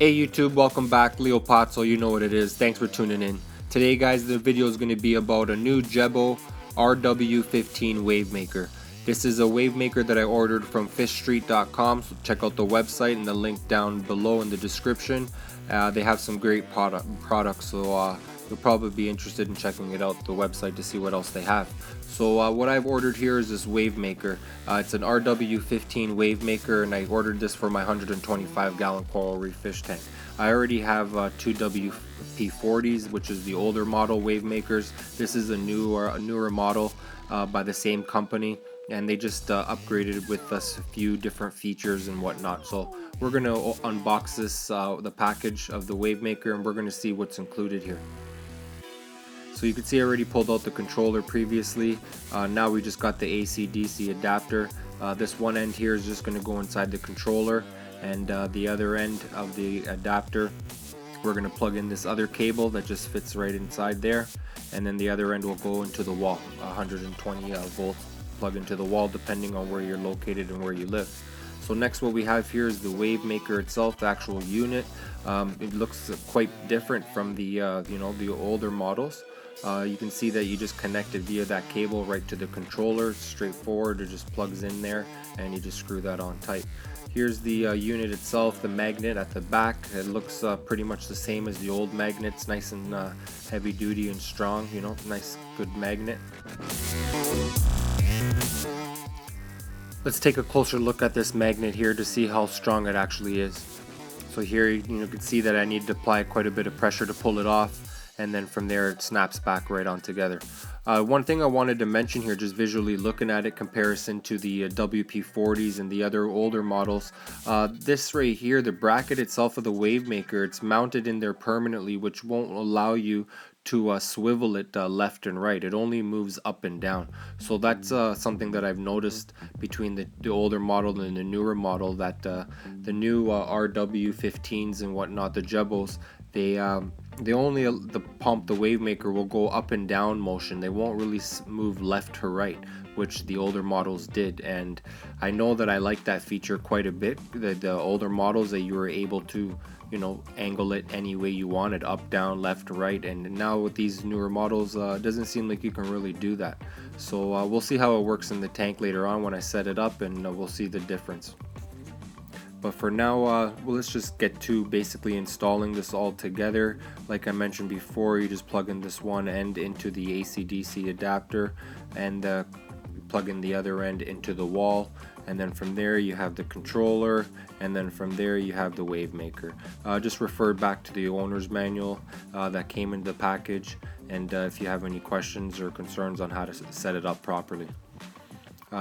Hey YouTube, welcome back. Leo Pozzo, you know what it is. Thanks for tuning in. Today guys, the video is going to be about a new Jebao RW-15 Wavemaker. This is a Wavemaker that I ordered from fishstreet.com, so check out the website and the link down below in the description. They have some great products, so you'll probably be interested in checking it out, the website, to see what else they have. So what I've ordered here is this Wavemaker. It's an RW-15 Wavemaker, and I ordered this for my 125-gallon coral reef fish tank. I already have two WP-40s, which is the older model Wavemakers. This is a newer model by the same company, and they just upgraded with us a few different features and whatnot. So we're going to unbox this, the package of the Wavemaker, and we're going to see what's included here. So you can see I already pulled out the controller previously. Now we just got the AC/DC adapter. This one end here is just going to go inside the controller, and the other end of the adapter, we're going to plug in this other cable that just fits right inside there, and then the other end will go into the wall. 120 volts plug into the wall depending on where you're located and where you live. So next, what we have here is the Wavemaker itself, the actual unit. It looks quite different from the the older models. You can see that you just connect it via that cable right to the controller. It's straightforward. It just plugs in there and you just screw that on tight. Here's the unit itself, the magnet at the back. It looks pretty much the same as the old magnets, nice and heavy duty and strong, nice good magnet. Let's take a closer look at this magnet here to see how strong it actually is. So here you can see that I need to apply quite a bit of pressure to pull it off, and then from there it snaps back right on together. One thing I wanted to mention here, just visually looking at it, comparison to the WP-40s and the other older models, this right here, the bracket itself of the Wavemaker, it's mounted in there permanently, which won't allow you to swivel it left and right. It only moves up and down. So that's something that I've noticed between the older model and the newer model, that the new RW-15s and whatnot, the Jebaos, the pump, the Wavemaker, will go up and down motion. They won't really move left to right, which the older models did. And I know that I like that feature quite a bit. The older models, that you were able to angle it any way you wanted, up, down, left, right, and now with these newer models, it doesn't seem like you can really do that. So we'll see how it works in the tank later on when I set it up, and we'll see the difference. But for now, well, let's just get to basically installing this all together. Like I mentioned before, you just plug in this one end into the AC/DC adapter, and plug in the other end into the wall, and then from there you have the controller, and then from there you have the Wavemaker. Just refer back to the owner's manual that came in the package, and if you have any questions or concerns on how to set it up properly.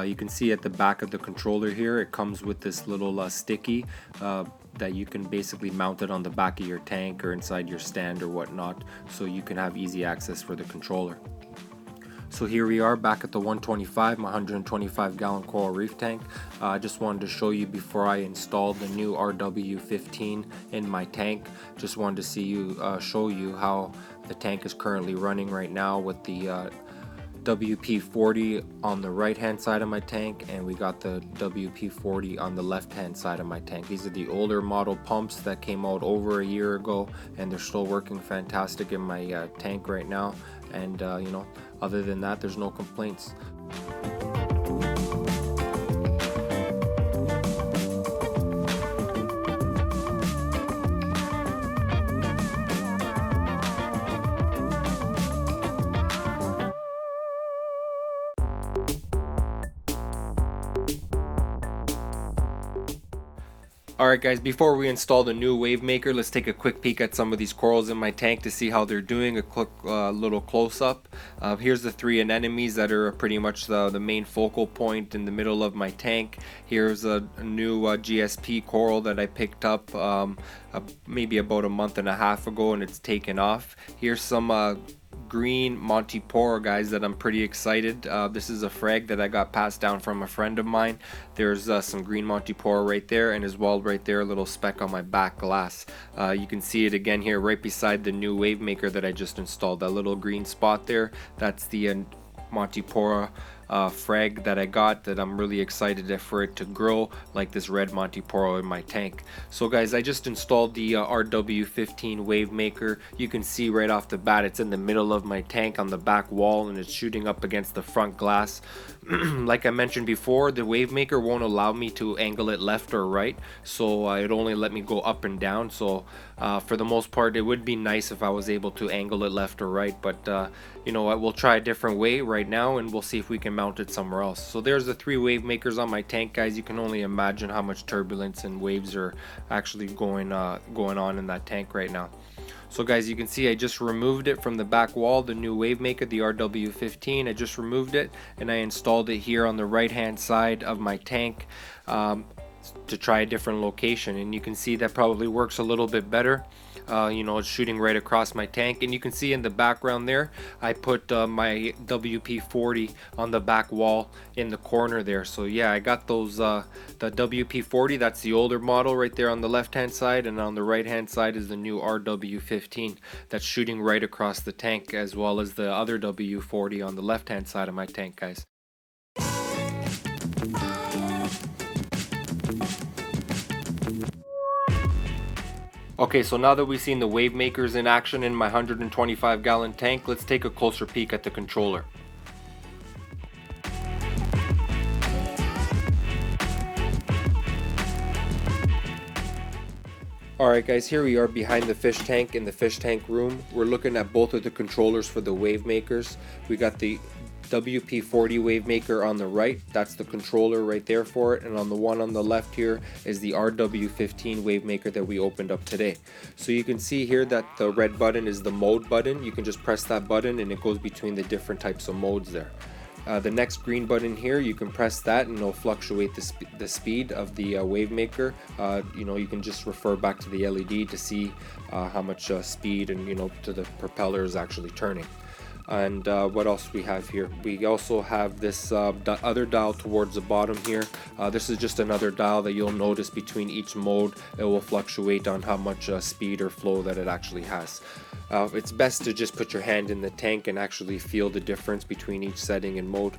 You can see at the back of the controller here, it comes with this little sticky that you can basically mount it on the back of your tank or inside your stand or whatnot, so you can have easy access for the controller. So here we are back at the 125, my 125-gallon coral reef tank. I just wanted to show you before I installed the new RW-15 in my tank. Just wanted to show you how the tank is currently running right now with the WP-40 on the right hand side of my tank, and we got the WP-40 on the left hand side of my tank. These are the older model pumps that came out over a year ago, and they're still working fantastic in my tank right now. And other than that, there's no complaints. Alright guys, before we install the new Wavemaker, let's take a quick peek at some of these corals in my tank to see how they're doing. A quick little close-up. Here's the three anemones that are pretty much the main focal point in the middle of my tank. Here's a new GSP coral that I picked up maybe about a month and a half ago, and it's taken off. Here's some green Montipora, guys, that I'm pretty excited. This is a frag that I got passed down from a friend of mine. There's some green Montipora right there, and as well right there a little speck on my back glass. You can see it again here right beside the new Wavemaker that I just installed. That little green spot there, that's the Montipora frag that I got that I'm really excited for it to grow like this red Montiporo in my tank. So guys, I just installed the RW-15 Wavemaker. You can see right off the bat it's in the middle of my tank on the back wall, and it's shooting up against the front glass. Like I mentioned before, the Wavemaker won't allow me to angle it left or right, so it only let me go up and down. So for the most part, it would be nice if I was able to angle it left or right, but you know what, we'll try a different way right now and we'll see if we can mount it somewhere else. So there's the 3 Wavemakers on my tank, guys. You can only imagine how much turbulence and waves are actually going on in that tank right now. So guys, you can see I just removed it from the back wall, the new Wavemaker, the RW-15. I just removed it and I installed it here on the right hand side of my tank to try a different location, and you can see that probably works a little bit better. You know, it's shooting right across my tank, and you can see in the background there I put my WP-40 on the back wall in the corner there. So yeah, I got those the WP-40, that's the older model right there on the left hand side, and on the right hand side is the new RW-15 that's shooting right across the tank, as well as the other W-40 on the left hand side of my tank, guys. Okay, so now that we've seen the Wavemakers in action in my 125 gallon tank, let's take a closer peek at the controller. Alright guys, here we are behind the fish tank in the fish tank room. We're looking at both of the controllers for the Wavemakers. We got the WP-40 Wavemaker on the right, that's the controller right there for it, and on the one on the left here is the RW-15 Wavemaker that we opened up today. So you can see here that the red button is the mode button. You can just press that button and it goes between the different types of modes there. The next green button here, you can press that and it'll fluctuate the speed of the Wavemaker. You know, you can just refer back to the LED to see how much speed and, you know, to the propeller is actually turning. And what else we have here? We also have this other dial towards the bottom here. This is just another dial that you'll notice between each mode. It will fluctuate on how much speed or flow that it actually has. It's best to just put your hand in the tank and actually feel the difference between each setting and mode.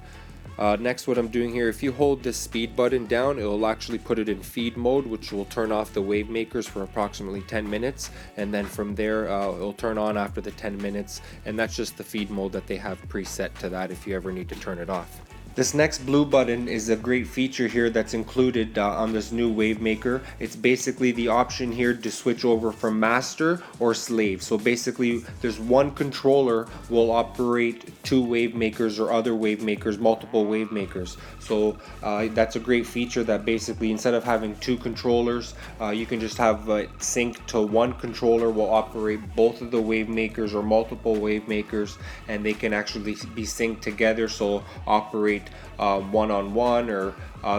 Next, what I'm doing here, if you hold this speed button down, it will actually put it in feed mode, which will turn off the Wavemakers for approximately 10 minutes, and then from there it'll turn on after the 10 minutes, and that's just the feed mode that they have preset to that if you ever need to turn it off. This next blue button is a great feature here that's included on this new Wavemaker. It's basically the option here to switch over from master or slave. So basically there's one controller will operate 2 Wavemakers or other Wavemakers, multiple Wavemakers. So that's a great feature that basically instead of having 2 controllers, you can just have it sync to one controller will operate both of the Wavemakers or multiple Wavemakers, and they can actually be synced together, so operate one-on-one, or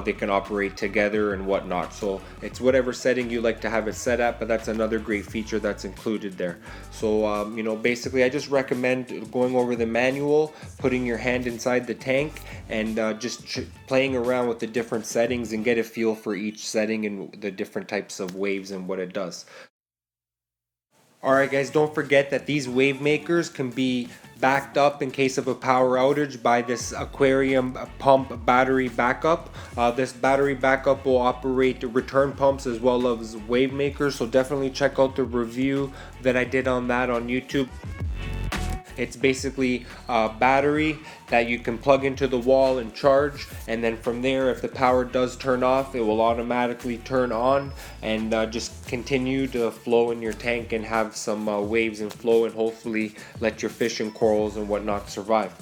they can operate together and whatnot. So it's whatever setting you like to have it set at, but that's another great feature that's included there. So you know, basically I just recommend going over the manual, putting your hand inside the tank, and just playing around with the different settings and get a feel for each setting and the different types of waves and what it does. Alright guys, don't forget that these Wavemakers can be backed up in case of a power outage by this aquarium pump battery backup. This battery backup will operate return pumps as well as Wavemakers, so definitely check out the review that I did on that on YouTube. It's basically a battery that you can plug into the wall and charge, and then from there, if the power does turn off, it will automatically turn on and just continue to flow in your tank and have some waves and flow, and hopefully let your fish and corals and whatnot survive.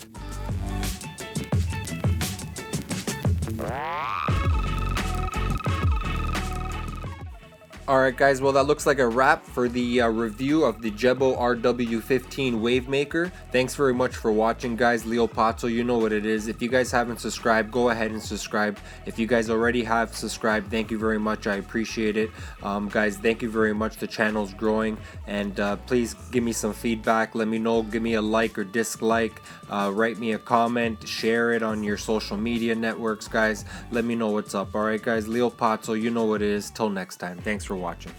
Alright guys, well that looks like a wrap for the review of the Jebao RW-15 Wavemaker. Thanks very much for watching guys. Leo Pazzo, you know what it is. If you guys haven't subscribed, go ahead and subscribe. If you guys already have subscribed, thank you very much. I appreciate it. Guys, thank you very much. The channel's growing, and please give me some feedback. Let me know, give me a like or dislike, write me a comment, share it on your social media networks, guys. Let me know what's up. Alright guys, Leo Pazzo, you know what it is. Till next time, thanks for watching.